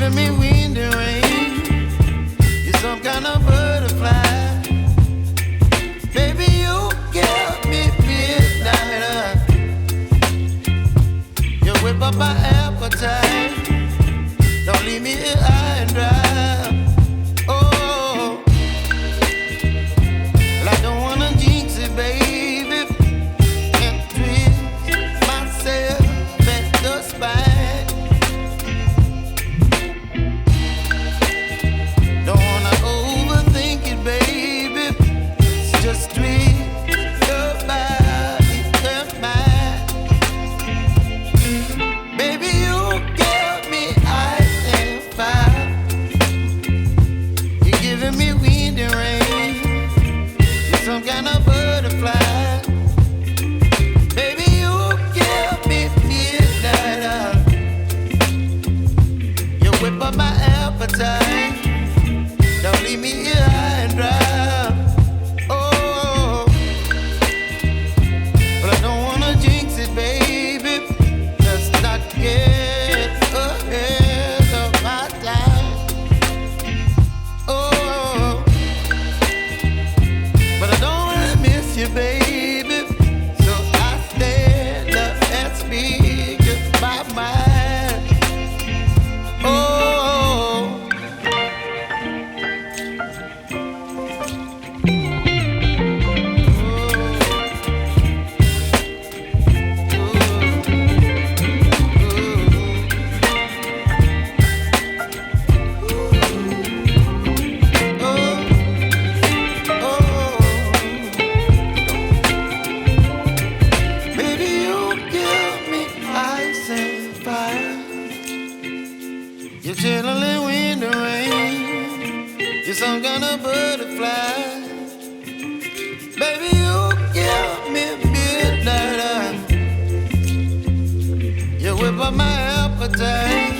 giving me wind and rain. You're some kind of butterfly. Baby, you give me midnight. You whip up my appetite. Don't leave me here high and dry. Oh, well, I don't wanna jinx it, baby, and twist myself at the spine. Don't wanna overthink it, baby. It's just twist your body and mine. Baby, you give me ice and fire. You're giving me wind and rain. You're some kind of butterfly. Baby, you give me midnight. You whip up my appetite. Don't leave me here high and dry. Oh, but I don't wanna jinx it, baby. Let's not get ahead of my time. Oh, but I don't wanna miss you, baby. So I stand up and speak just my mind. Oh. Baby, you give me ice and fire. You're chilling wind and rain. You're some kind of butterfly. Baby, you give me midnight. You whip up my appetite.